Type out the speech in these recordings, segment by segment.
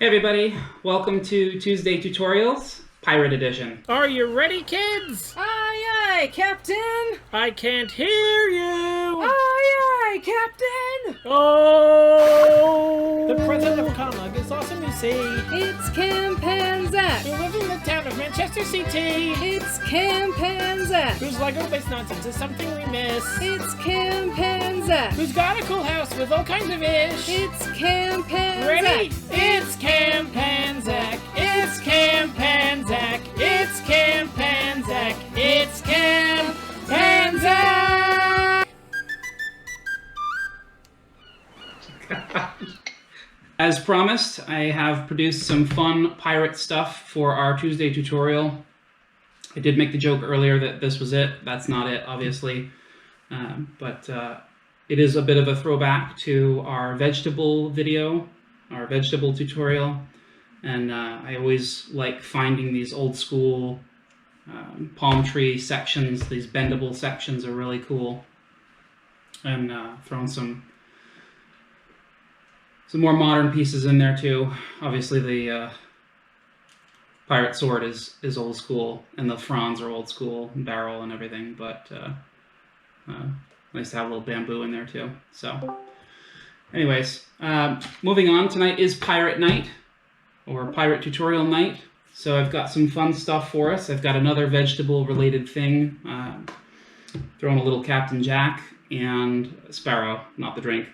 Hey everybody, welcome to Tuesday Tutorials, Pirate Edition. Are you ready, kids? Aye, aye, Captain! I can't hear you! Aye, aye, Captain! Oh! The president of ConnLUG is awesome, you see. It's Campan Zach! Who lives in the town of Manchester City. It's Campan Zach! Whose Lego-based nonsense is something we miss. It's Campan Zach! Who's got a cool house with all kinds of ish. It's Campan Ready? Zach! It's Campan Zach. It's Campan Zach. It's Campan Zach. It's Campan Zach. As promised, I have produced some fun pirate stuff for our Tuesday tutorial. I did make the joke earlier that this was it. That's not it, obviously. But it is a bit of a throwback to our vegetable video, our vegetable tutorial. And I always like finding these old school palm tree sections. These bendable sections are really cool. And throwing some more modern pieces in there too. Obviously the pirate sword is old school, and the fronds are old school, and barrel and everything, but nice to have a little bamboo in there too. So anyways, moving on, tonight is Pirate Night, or Pirate Tutorial Night. So I've got some fun stuff for us. I've got another vegetable related thing, throwing a little Captain Jack and Sparrow, not the drink.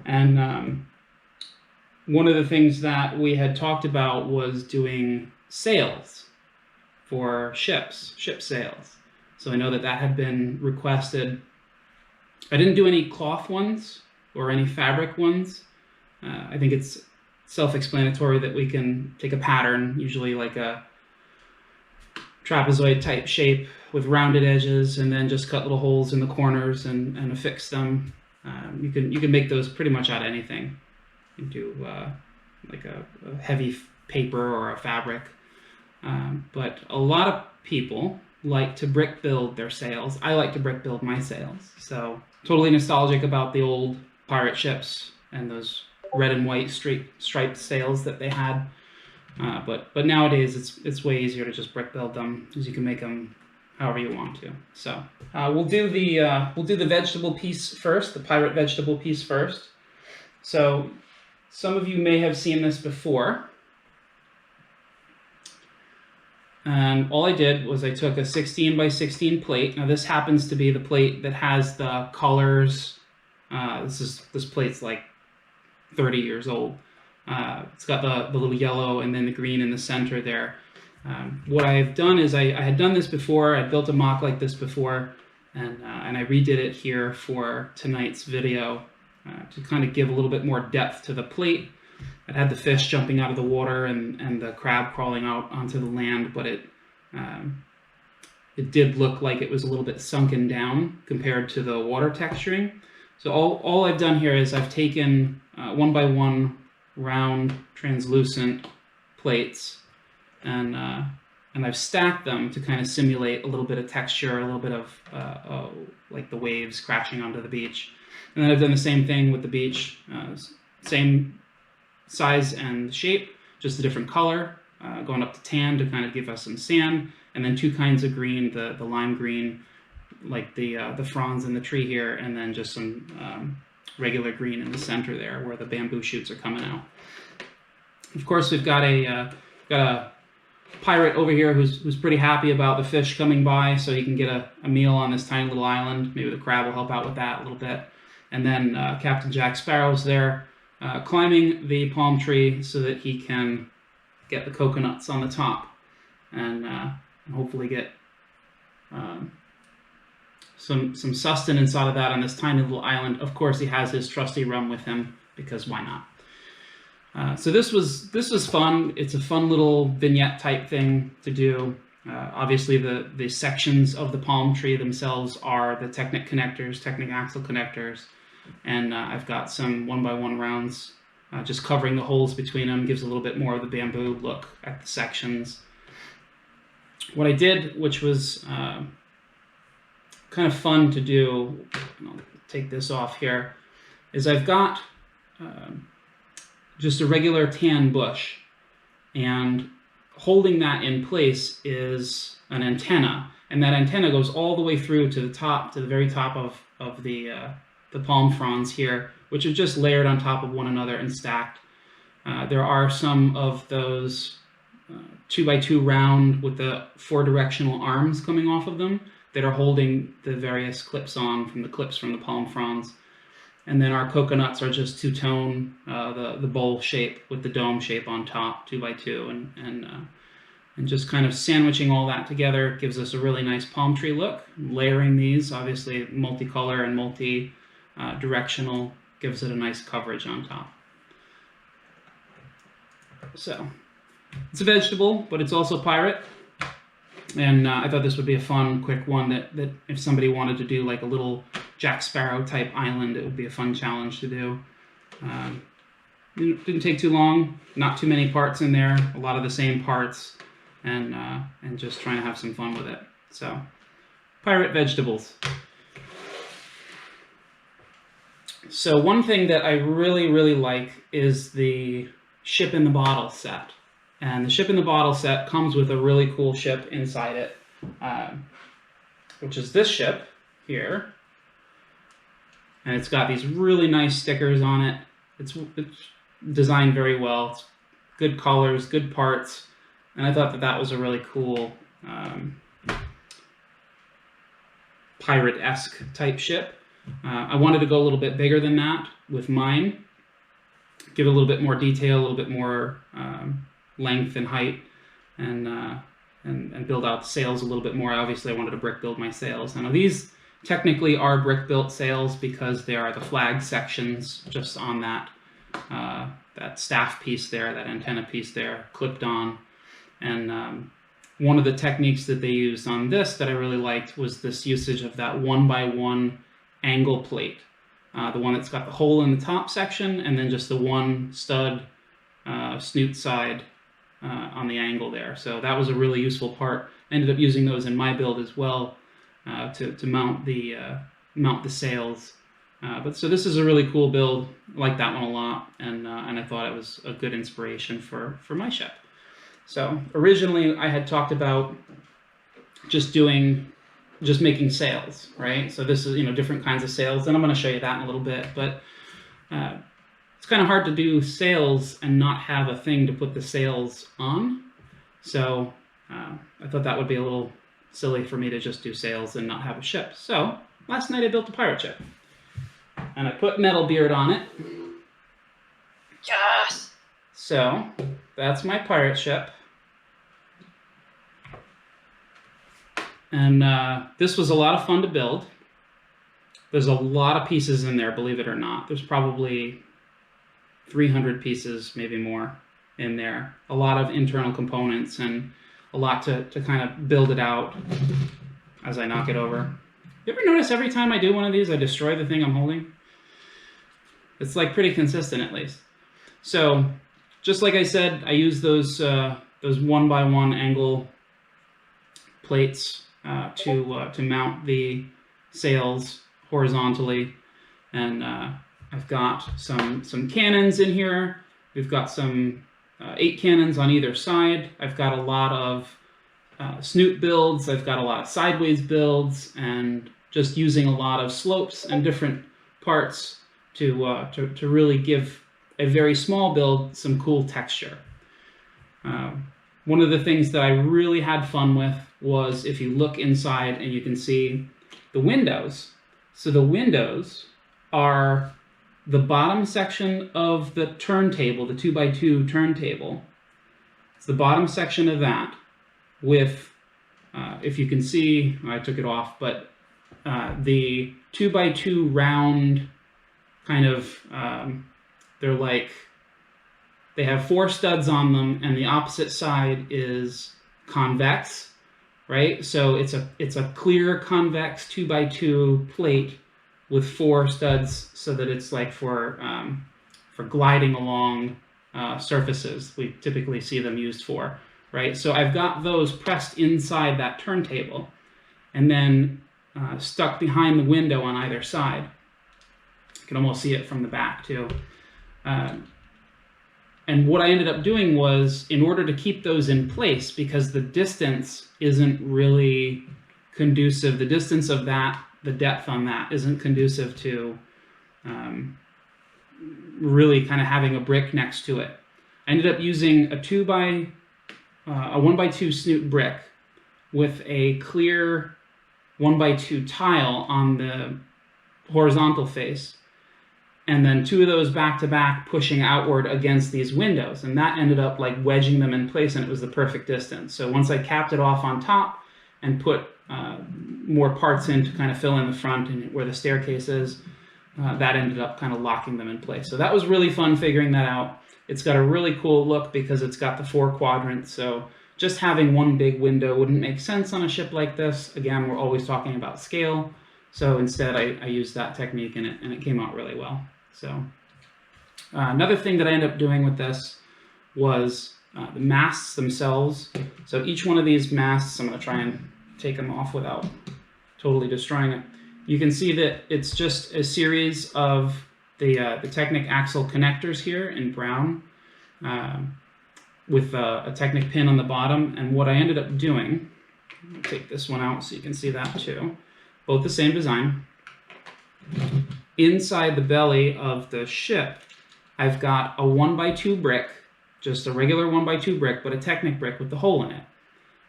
And one of the things that we had talked about was doing sails for ships, ship sails. So I know that had been requested. I didn't do any cloth ones or any fabric ones. I think it's self-explanatory that we can take a pattern, usually like a trapezoid type shape with rounded edges, and then just cut little holes in the corners and affix them. You can make those pretty much out of anything. You can do like a heavy paper or a fabric. But a lot of people like to brick build their sails. I like to brick build my sails. So totally nostalgic about the old pirate ships and those red and white striped sails that they had. But nowadays it's way easier to just brick build them, because you can make them however you want to. So we'll do the vegetable piece first, the pirate vegetable piece first. So some of you may have seen this before. And all I did was I took a 16 by 16 plate. Now this happens to be the plate that has the colors. This plate's like 30 years old. It's got the little yellow and then the green in the center there. What I've done is I had done this before. I built a mock like this before, and I redid it here for tonight's video to kind of give a little bit more depth to the plate. It had the fish jumping out of the water and the crab crawling out onto the land, but it did look like it was a little bit sunken down compared to the water texturing. So all I've done here is I've taken 1 by 1 round translucent plates, and I've stacked them to kind of simulate a little bit of texture, a little bit of like the waves crashing onto the beach. And then I've done the same thing with the beach, same size and shape, just a different color, going up to tan to kind of give us some sand, and then 2 kinds of green, the lime green, like the fronds in the tree here, and then just some regular green in the center there where the bamboo shoots are coming out. Of course, we've got a pirate over here who's pretty happy about the fish coming by, so he can get a meal on this tiny little island. Maybe the crab will help out with that a little bit. And then Captain Jack Sparrow's there climbing the palm tree so that he can get the coconuts on the top and hopefully get some sustenance out of that on this tiny little island. Of course, he has his trusty rum with him, because why not? So this was fun. It's a fun little vignette type thing to do. Obviously, the sections of the palm tree themselves are the Technic connectors, Technic axle connectors, and I've got some 1 by 1 rounds just covering the holes between them. Gives a little bit more of the bamboo look at the sections. What I did, which was kind of fun to do, and I'll take this off here, is I've got just a regular tan bush, and holding that in place is an antenna, and that antenna goes all the way through to the top, to the very top of the palm fronds here, which are just layered on top of one another and stacked. There are some of those 2x2 round with the 4 directional arms coming off of them that are holding the various clips on from the palm fronds. And then our coconuts are just two-tone, the bowl shape with the dome shape on top, 2x2, and just kind of sandwiching all that together gives us a really nice palm tree look. Layering these, obviously multicolor and multi-directional, gives it a nice coverage on top. So, it's a vegetable, but it's also pirate. And I thought this would be a fun, quick one that if somebody wanted to do like a little Jack Sparrow type island, it would be a fun challenge to do. It didn't take too long, not too many parts in there, a lot of the same parts, and just trying to have some fun with it. So, pirate vegetables. So one thing that I really, really like is the ship in the bottle set. And the ship in the bottle set comes with a really cool ship inside it, which is this ship here. And it's got these really nice stickers on it. It's designed very well. It's good colors, good parts. And I thought that was a really cool pirate-esque type ship. I wanted to go a little bit bigger than that with mine. Give it a little bit more detail, a little bit more length and height, and build out the sails a little bit more. Obviously, I wanted to brick build my sails. Now these technically are brick built sails because they are the flag sections just on that that staff piece there, that antenna piece there, clipped on. And one of the techniques that they used on this that I really liked was this usage of that 1x1 angle plate. The one that's got the hole in the top section and then just the one stud snoot side on the angle there. So that was a really useful part. I ended up using those in my build as well to mount the sails. So this is a really cool build. I like that one a lot, and I thought it was a good inspiration for my ship. So originally I had talked about just making sails, right? So this is, different kinds of sails, and I'm going to show you that in a little bit, but it's kind of hard to do sails and not have a thing to put the sails on. So I thought that would be a little silly for me to just do sails and not have a ship. So last night I built a pirate ship, and I put Metal Beard on it. Yes! So that's my pirate ship. And this was a lot of fun to build. There's a lot of pieces in there, believe it or not. There's probably 300 pieces, maybe more, in there. A lot of internal components and a lot to kind of build it out as I knock it over. You ever notice every time I do one of these, I destroy the thing I'm holding? It's like pretty consistent at least. So, just like I said, I use those 1x1 angle plates to mount the sails horizontally, and I've got some cannons in here. We've got some 8 cannons on either side. I've got a lot of snoot builds. I've got a lot of sideways builds, and just using a lot of slopes and different parts to really give a very small build some cool texture. One of the things that I really had fun with was if you look inside and you can see the windows. So the windows are the bottom section of the turntable, the 2x2 turntable. It's the bottom section of that with, if you can see, I took it off, but the 2x2 round kind of, they have 4 studs on them, and the opposite side is convex, right? So it's a clear convex 2x2 plate with 4 studs, so that it's like for gliding along surfaces. We typically see them used for, right? So I've got those pressed inside that turntable, and then stuck behind the window on either side. You can almost see it from the back too. And what I ended up doing was, in order to keep those in place, because the distance isn't really conducive, the distance of that, the depth on that isn't conducive to really kind of having a brick next to it. I ended up using a 1x2 snoot brick with a clear 1x2 tile on the horizontal face, and then 2 of those back to back pushing outward against these windows, and that ended up like wedging them in place, and it was the perfect distance. So once I capped it off on top and put more parts in to kind of fill in the front and where the staircase is, that ended up kind of locking them in place. So that was really fun figuring that out. It's got a really cool look because it's got the 4 quadrants, so just having one big window wouldn't make sense on a ship like this. Again, we're always talking about scale, so instead I used that technique and it came out really well. So another thing that I ended up doing with this was the masts themselves. So each one of these masts, I'm going to try and take them off without totally destroying it. You can see that it's just a series of the Technic axle connectors here in brown with a Technic pin on the bottom. And what I ended up doing, I'll take this one out so you can see that too, both the same design. Inside the belly of the ship, I've got a 1x2 brick, just a regular 1x2 brick, but a Technic brick with the hole in it.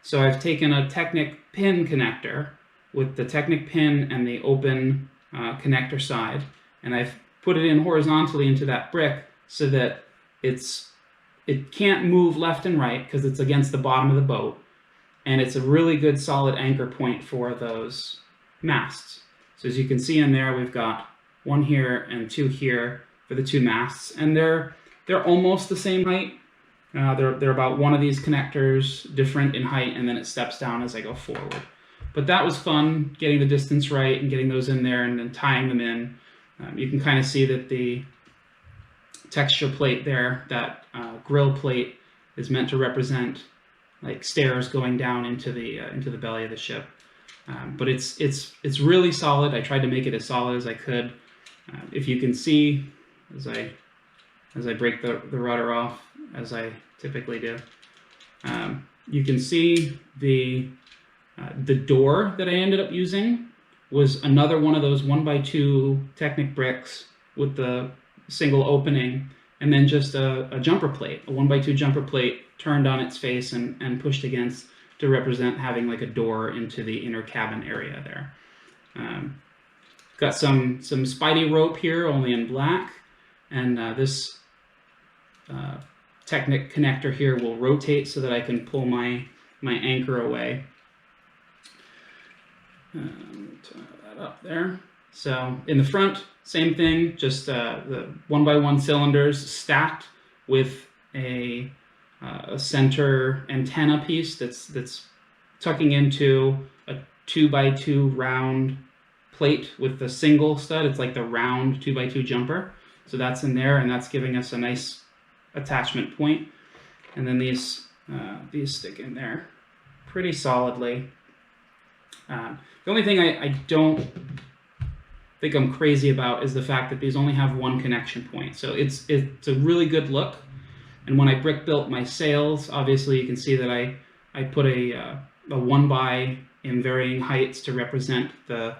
So I've taken a Technic pin connector with the Technic pin and the open connector side, and I've put it in horizontally into that brick so that it can't move left and right because it's against the bottom of the boat, and it's a really good solid anchor point for those masts. So as you can see in there, we've got 1 here and 2 here for the 2 masts, and they're almost the same height. They're about one of these connectors different in height, and then it steps down as I go forward. But that was fun, getting the distance right and getting those in there and then tying them in. You can kind of see that the texture plate there, that grill plate, is meant to represent like stairs going down into the belly of the ship. But it's really solid. I tried to make it as solid as I could. If you can see, as I break the rudder off, as I typically do, you can see the door that I ended up using was another one of those 1x2 Technic bricks with the single opening, and then just a jumper plate, a 1x2 jumper plate turned on its face and pushed against to represent having like a door into the inner cabin area there. Got some Spidey rope here, only in black, and this Technic connector here will rotate so that I can pull my anchor away. Turn that up there. So in the front, same thing, just the 1x1 cylinders stacked with a center antenna piece that's tucking into a 2x2 round plate with the single stud. It's like the round 2x2 jumper. So that's in there, and that's giving us a nice attachment point. And then these stick in there pretty solidly. The only thing I don't think I'm crazy about is the fact that these only have 1 connection point. So it's a really good look. And when I brick built my sails, obviously you can see that I put a 1x in varying heights to represent the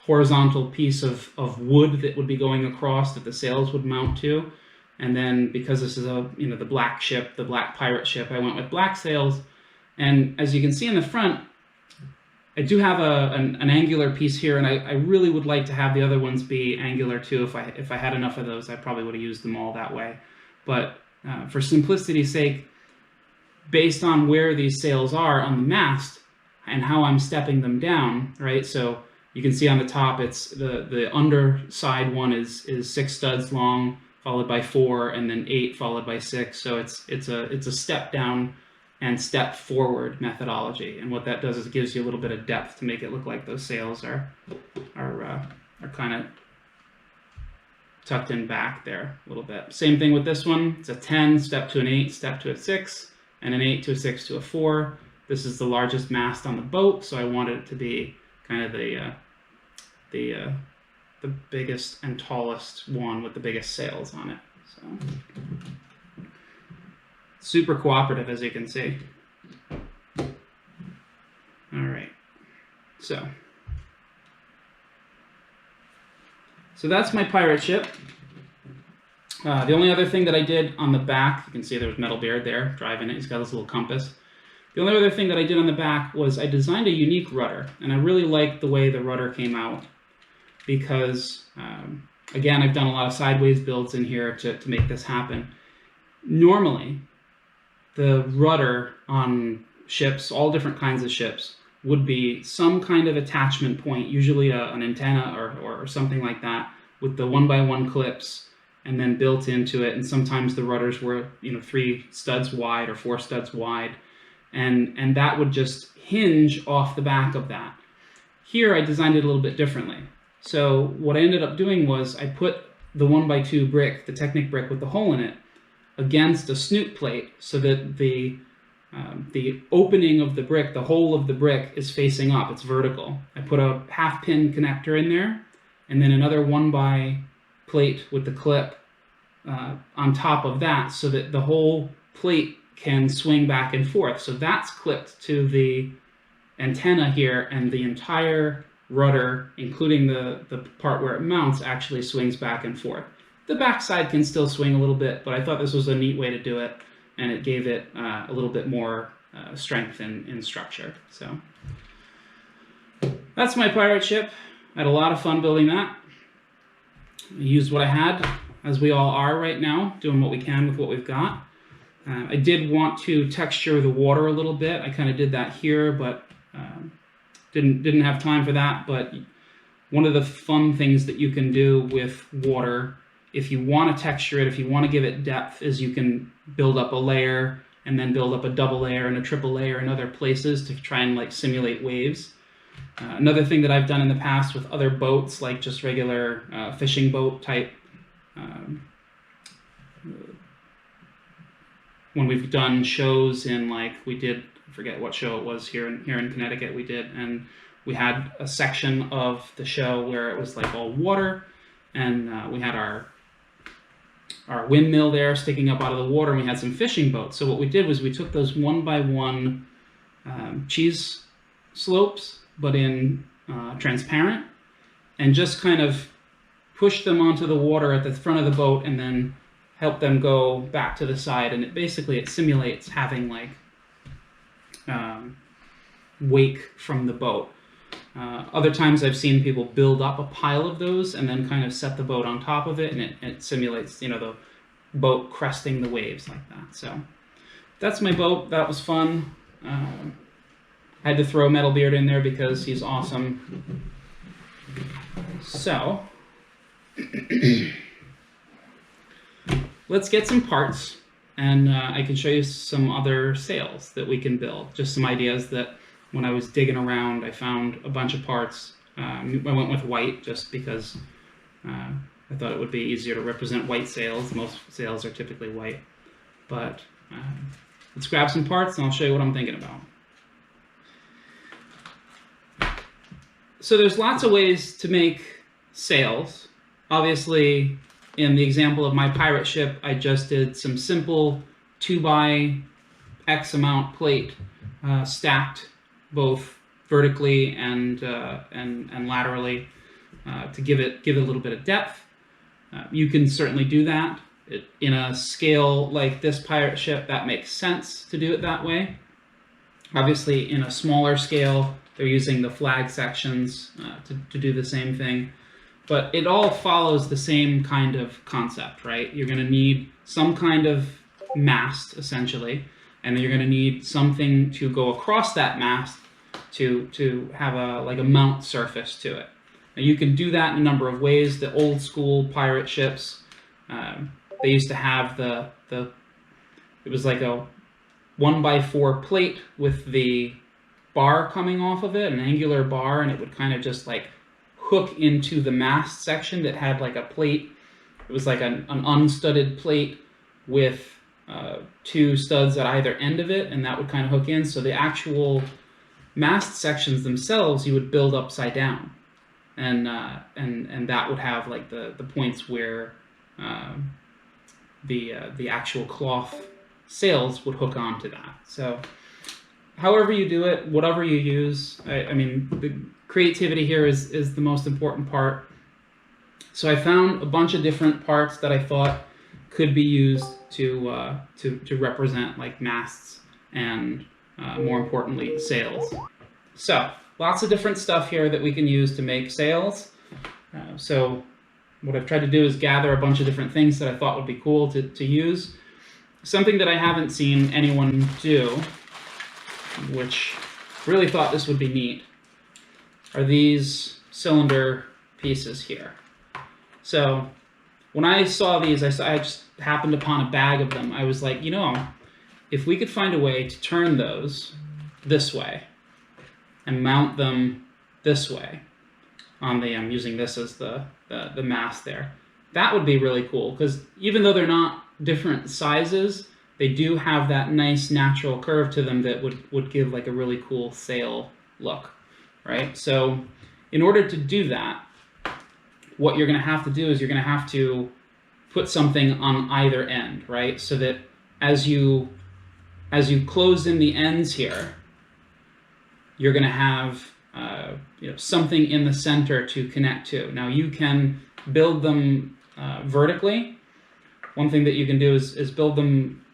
horizontal piece of wood that would be going across that the sails would mount to. And then because this is the black ship, the black pirate ship, I went with black sails. And as you can see in the front, I do have an angular piece here, and I really would like to have the other ones be angular too. If I had enough of those, I probably would have used them all that way. But for simplicity's sake, based on where these sails are on the mast and how I'm stepping them down, right? So you can see on the top, it's the underside one is 6 studs long, followed by 4, and then 8 followed by 6. So it's a step down and step forward methodology, and what that does is it gives you a little bit of depth to make it look like those sails are kind of tucked in back there a little bit. Same thing with this one. It's a 10, step to an 8, step to a 6, and an 8 to a 6 to a 4. This is the largest mast on the boat, so I wanted it to be kind of the biggest and tallest one with the biggest sails on it. So super cooperative, as you can see. All right, so that's my pirate ship. The only other thing that I did on the back, you can see there's Metalbeard there driving it. He's got his little compass. The only other thing that I did on the back was I designed a unique rudder, and I really liked the way the rudder came out because, again, I've done a lot of sideways builds in here to make this happen. Normally, the rudder on ships, all different kinds of ships, would be some kind of attachment point, usually an antenna or something like that, with the 1x1 clips, and then built into it. And sometimes the rudders were, 3 studs wide or 4 studs wide, and that would just hinge off the back of that. Here, I designed it a little bit differently. So what I ended up doing was I put the 1x2 brick, the Technic brick with the hole in it, against a snoot plate so that the opening of the brick, the hole of the brick, is facing up. It's vertical. I put a half pin connector in there, and then another 1x plate with the clip on top of that, so that the whole plate can swing back and forth. So that's clipped to the antenna here, and the entire rudder, including the part where it mounts, actually swings back and forth. The backside can still swing a little bit, but I thought this was a neat way to do it, and it gave it a little bit more strength in structure. So that's my pirate ship. I had a lot of fun building that. I used what I had, as we all are right now, doing what we can with what we've got. I did want to texture the water a little bit. I kind of did that here, but didn't have time for that. But one of the fun things that you can do with water, if you want to texture it, if you want to give it depth, is you can build up a layer and then build up a double layer and a triple layer in other places to try and like simulate waves. Another thing that I've done in the past with other boats, like just regular fishing boat type, when we've done shows in, like, we did, I forget what show it was here in Connecticut we did, and we had a section of the show where it was like all water, and we had our windmill there sticking up out of the water, and we had some fishing boats. So what we did was we took those 1x1 cheese slopes, but in transparent, and just kind of pushed them onto the water at the front of the boat, and then help them go back to the side. And it simulates having like wake from the boat. Other times I've seen people build up a pile of those and then kind of set the boat on top of it, and it simulates, the boat cresting the waves like that. So that's my boat. That was fun. I had to throw Metalbeard in there because he's awesome. So let's get some parts, and I can show you some other sails that we can build. Just some ideas that when I was digging around, I found a bunch of parts. I went with white just because I thought it would be easier to represent white sails. Most sails are typically white. But let's grab some parts and I'll show you what I'm thinking about. So there's lots of ways to make sails. Obviously, in the example of my pirate ship, I just did some simple 2x X amount plate stacked both vertically and laterally to give it a little bit of depth. You can certainly do that. In a scale like this pirate ship, that makes sense to do it that way. Obviously, in a smaller scale, they're using the flag sections to do the same thing. But it all follows the same kind of concept, right? You're going to need some kind of mast, essentially, and then you're going to need something to go across that mast to have a mount surface to it. Now, you can do that in a number of ways. The old school pirate ships, they used to have it was like a 1x4 plate with the bar coming off of it, an angular bar, and it would kind of just like hook into the mast section that had like a plate. It was like an unstudded plate with 2 studs at either end of it, and that would kind of hook in. So the actual mast sections themselves you would build upside down, and that would have like the points where the actual cloth sails would hook onto that. So however you do it, whatever you use, I mean, the creativity here is the most important part. So I found a bunch of different parts that I thought could be used to represent like masts and more importantly sails. So lots of different stuff here that we can use to make sails. So what I've tried to do is gather a bunch of different things that I thought would be cool to use. Something that I haven't seen anyone do, which really thought this would be neat, are these cylinder pieces here. So when I saw these, I just happened upon a bag of them. I was like, you know, if we could find a way to turn those this way and mount them this way on the, I'm using this as the mast there, that would be really cool, because even though they're not different sizes, they do have that nice natural curve to them that would give like a really cool sail look, right? So in order to do that, what you're going to have to do is you're going to have to put something on either end, right? So that as you close in the ends here, you're going to have you know, something in the center to connect to. Now you can build them vertically. One thing that you can do is build them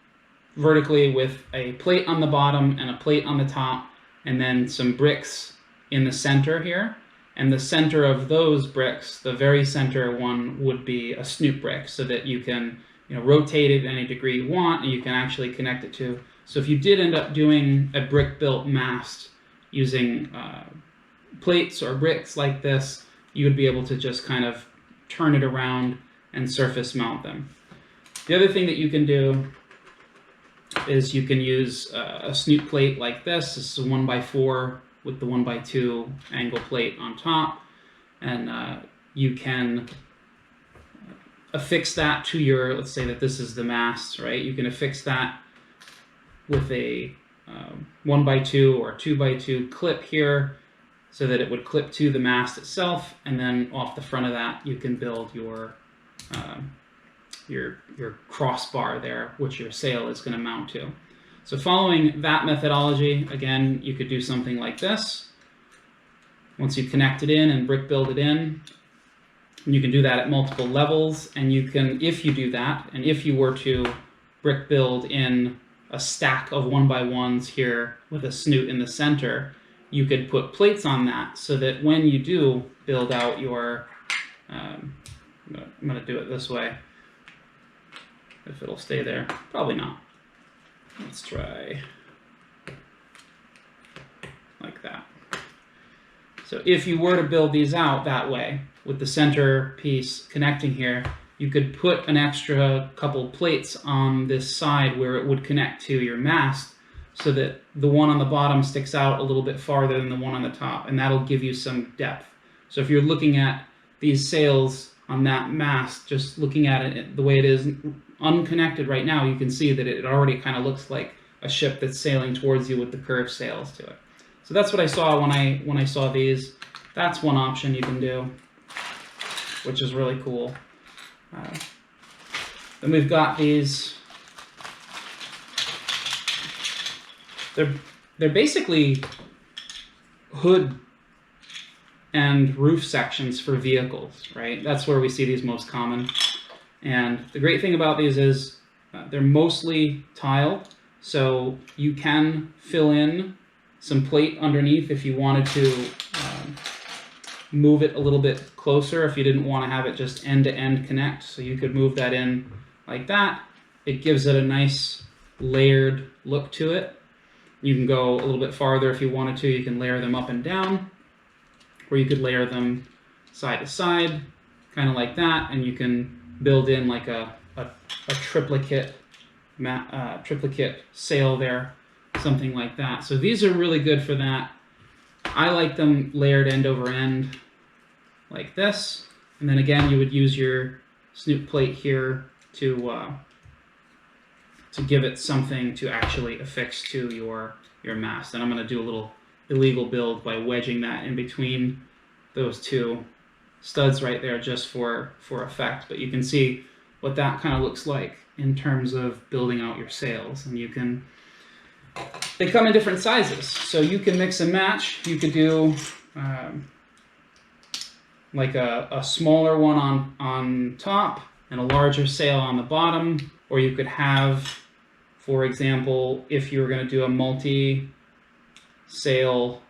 vertically with a plate on the bottom and a plate on the top, and then some bricks in the center here. And the center of those bricks, the very center one, would be a snoop brick, so that you can, you know, rotate it any degree you want, and you can actually connect it to. So if you did end up doing a brick-built mast using plates or bricks like this, you would be able to just kind of turn it around and surface mount them. The other thing that you can do is you can use a snoop plate like this. This is a 1x4 with the 1x2 angle plate on top, and you can affix that to your, let's say that this is the mast, right? You can affix that with a 1x2 or 2x2 clip here, so that it would clip to the mast itself, and then off the front of that you can build your crossbar there, which your sail is going to mount to. So following that methodology, again, you could do something like this. Once you connect it in and brick build it in, and you can do that at multiple levels, and you can, if you do that, and if you were to brick build in a stack of 1x1s here with a snoot in the center, you could put plates on that, so that when you do build out your, I'm going to do it this way, if it'll stay there, probably not. Let's try like that. So if you were to build these out that way, with the center piece connecting here, you could put an extra couple plates on this side where it would connect to your mast, so that the one on the bottom sticks out a little bit farther than the one on the top, and that'll give you some depth. So if you're looking at these sails on that mast, just looking at it the way it is unconnected right now, you can see that it already kind of looks like a ship that's sailing towards you with the curved sails to it. So that's what I saw when I saw these. That's one option you can do, which is really cool. Then we've got these. They're basically hood and roof sections for vehicles, right? That's where we see these most common. And the great thing about these is they're mostly tiled, so you can fill in some plate underneath if you wanted to move it a little bit closer, if you didn't want to have it just end-to-end connect. So you could move that in like that. It gives it a nice layered look to it. You can go a little bit farther if you wanted to. You can layer them up and down, or you could layer them side to side, kind of like that, and you can build in like a triplicate sail there, something like that. So these are really good for that. I like them layered end over end like this, and then again you would use your snoop plate here to give it something to actually affix to your mast. And I'm going to do a little illegal build by wedging that in between those two studs right there just for effect. But you can see what that kind of looks like in terms of building out your sails. And you can, they come in different sizes, so you can mix and match. You could do like a smaller one on top and a larger sail on the bottom, or you could have, for example, if you were going to do a multi-sail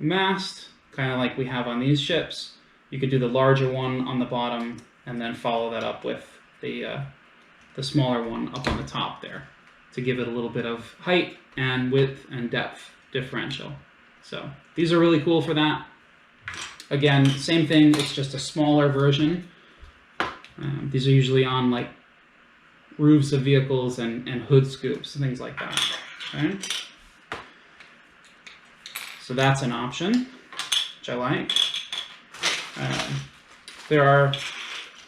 mast, kind of like we have on these ships, you could do the larger one on the bottom and then follow that up with the smaller one up on the top there to give it a little bit of height and width and depth differential. So these are really cool for that. Again, same thing, it's just a smaller version. These are usually on like roofs of vehicles and hood scoops and things like that. Okay? So that's an option, which I like. There are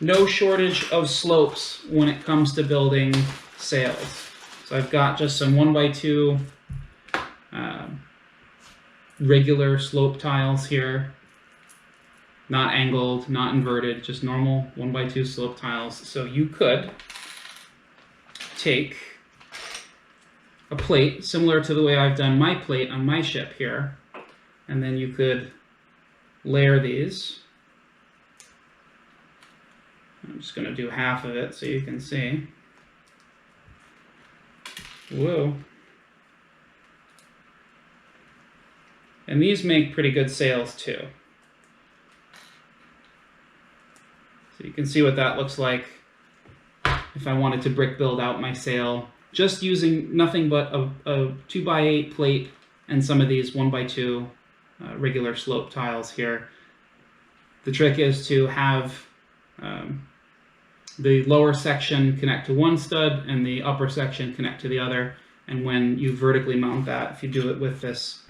no shortage of slopes when it comes to building sails. So I've got just some 1x2 regular slope tiles here. Not angled, not inverted, just normal 1x2 slope tiles. So you could take a plate, similar to the way I've done my plate on my ship here, and then you could layer these. I'm just going to do half of it so you can see. Whoa. And these make pretty good sails too. So you can see what that looks like if I wanted to brick build out my sail, just using nothing but a 2x8 plate and some of these 1x2 regular slope tiles here. The trick is to have the lower section connect to one stud and the upper section connect to the other. And when you vertically mount that, if you do it with this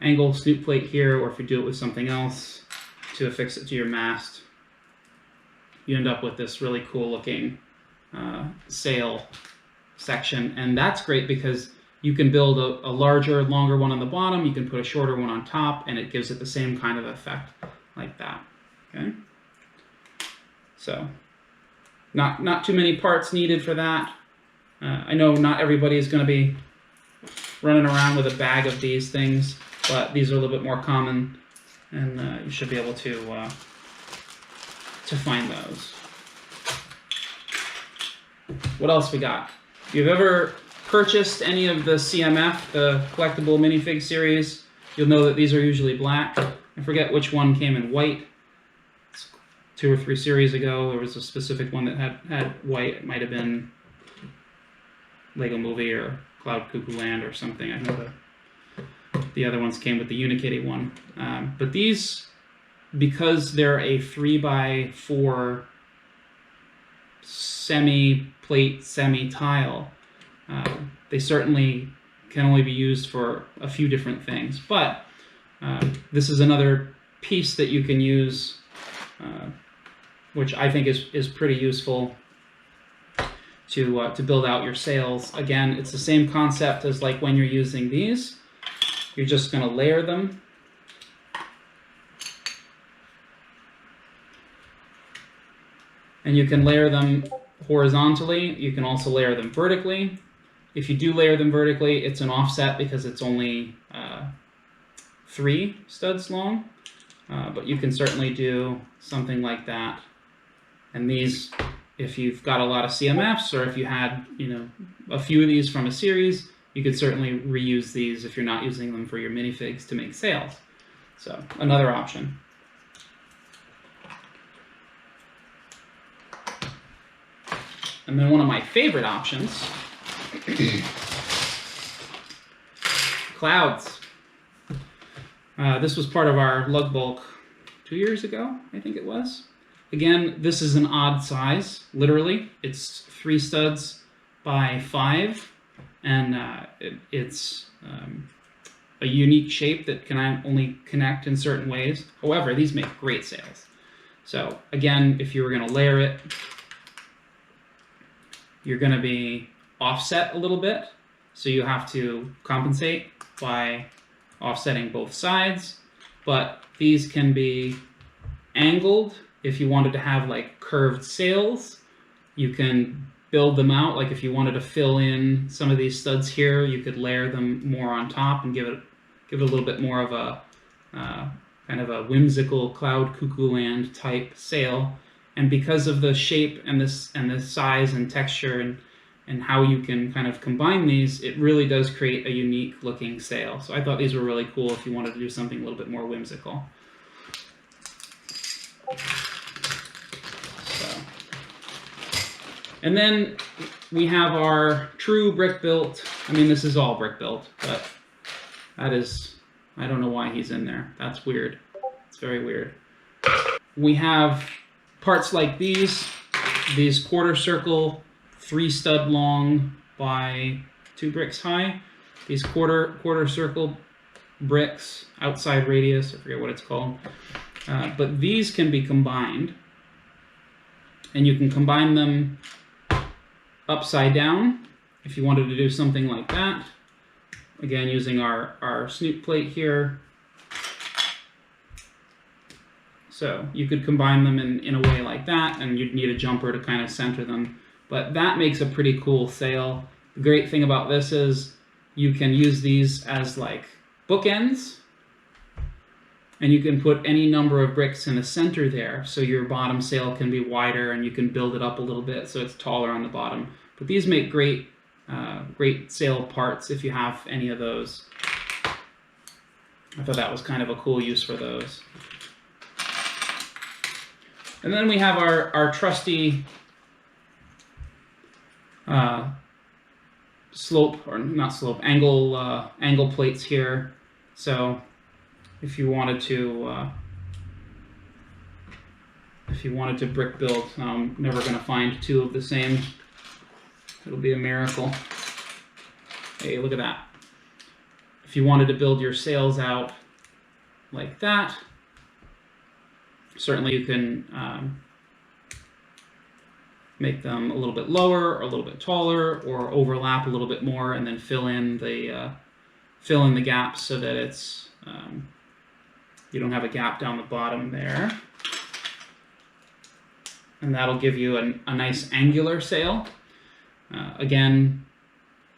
angle snoot plate here, or if you do it with something else to affix it to your mast, you end up with this really cool looking sail section. And that's great because you can build a larger, longer one on the bottom, you can put a shorter one on top, and it gives it the same kind of effect like that. Okay? So, not too many parts needed for that. I know not everybody is going to be running around with a bag of these things, but these are a little bit more common, and you should be able to find those. What else we got? If you've ever purchased any of the CMF, the collectible minifig series, you'll know that these are usually black. I forget which one came in white. 2 or 3 series ago, there was a specific one that had white. It might have been Lego Movie or Cloud Cuckoo Land or something. I know the other ones came with the Unikitty one. But these, because they're a 3x4 semi-plate, semi-tile, they certainly can only be used for a few different things. But this is another piece that you can use, which I think is pretty useful to build out your sails. Again, it's the same concept as like when you're using these. You're just going to layer them. And you can layer them horizontally. You can also layer them vertically. If you do layer them vertically, it's an offset because it's only 3 studs long. But you can certainly do something like that. And these, if you've got a lot of CMFs, or if you had, a few of these from a series, you could certainly reuse these if you're not using them for your minifigs to make sails. So, another option. And then one of my favorite options, clouds. This was part of our lug bulk 2 years ago, I think it was. Again, this is an odd size, literally. It's 3 studs by 5, and it's a unique shape that can only connect in certain ways. However, these make great sails. So again, if you were going to layer it, you're going to be offset a little bit, so you have to compensate by offsetting both sides, but these can be angled if you wanted to have like curved sails, You can build them out. Like if you wanted to fill in some of these studs here, you could layer them more on top and give it a little bit more of a kind of a whimsical cloud cuckoo land type sail. And because of the shape and the size and texture and how you can kind of combine these, it really does create a unique looking sail. So I thought these were really cool if you wanted to do something a little bit more whimsical. So. And then we have our true brick built. I mean, this is all brick built, but that is, I don't know why he's in there. That's weird. It's very weird. We have parts like these quarter circle, 3 stud long by 2 bricks high. These quarter circle bricks, outside radius, I forget what it's called. But these can be combined, and you can combine them upside down if you wanted to do something like that. Again, using our snoot plate here. So you could combine them in a way like that, and you'd need a jumper to kind of center them. But that makes a pretty cool sail. The great thing about this is you can use these as like bookends, and you can put any number of bricks in the center there, so your bottom sail can be wider and you can build it up a little bit so it's taller on the bottom. But these make great sail parts if you have any of those. I thought that was kind of a cool use for those. And then we have our trusty slope, or not slope, angle plates here. So if you wanted to brick build, I'm never going to find 2 of the same. It'll be a miracle. Hey, look at that. If you wanted to build your sails out like that, certainly you can make them a little bit lower or a little bit taller, or overlap a little bit more, and then fill in the gaps so that it's you don't have a gap down the bottom there, and that'll give you a nice angular sail. Again,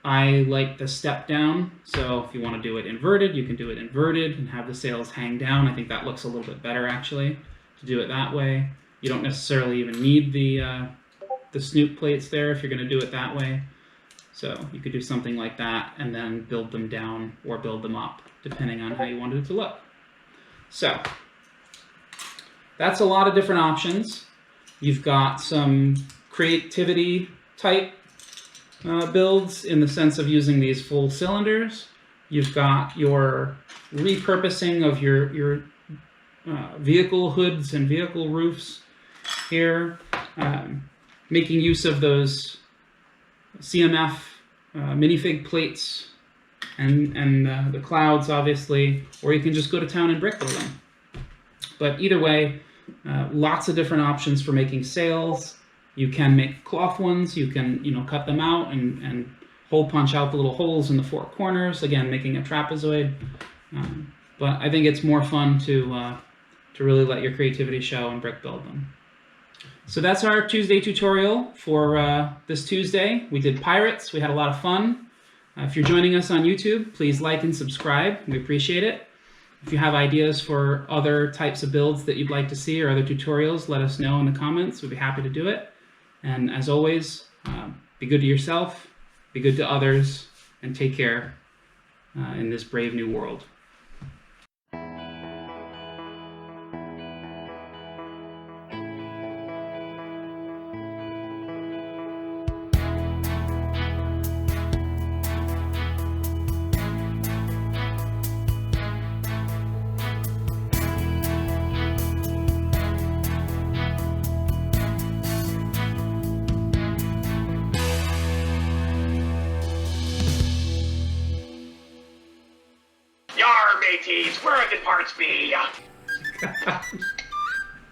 I like the step down, so if you want to do it inverted, you can do it inverted and have the sails hang down. I think that looks a little bit better actually to do it that way. You don't necessarily even need the snoot plates there if you're going to do it that way. So you could do something like that and then build them down or build them up, depending on how you wanted it to look. So that's a lot of different options. You've got some creativity type builds in the sense of using these full cylinders. You've got your repurposing of your vehicle hoods and vehicle roofs here, making use of those CMF minifig plates and the clouds, obviously, or you can just go to town and brick build them. But either way, lots of different options for making sails. You can make cloth ones. You can cut them out and hole punch out the little holes in the 4 corners. Again, making a trapezoid. But I think it's more fun to really let your creativity show and brick build them. So that's our Tuesday tutorial for this Tuesday. We did pirates. We had a lot of fun. If you're joining us on YouTube, please like and subscribe. We appreciate it. If you have ideas for other types of builds that you'd like to see or other tutorials, let us know in the comments. We'd be happy to do it. And as always, be good to yourself, be good to others, and take care in this brave new world. Yar, mateys, where are the parts be?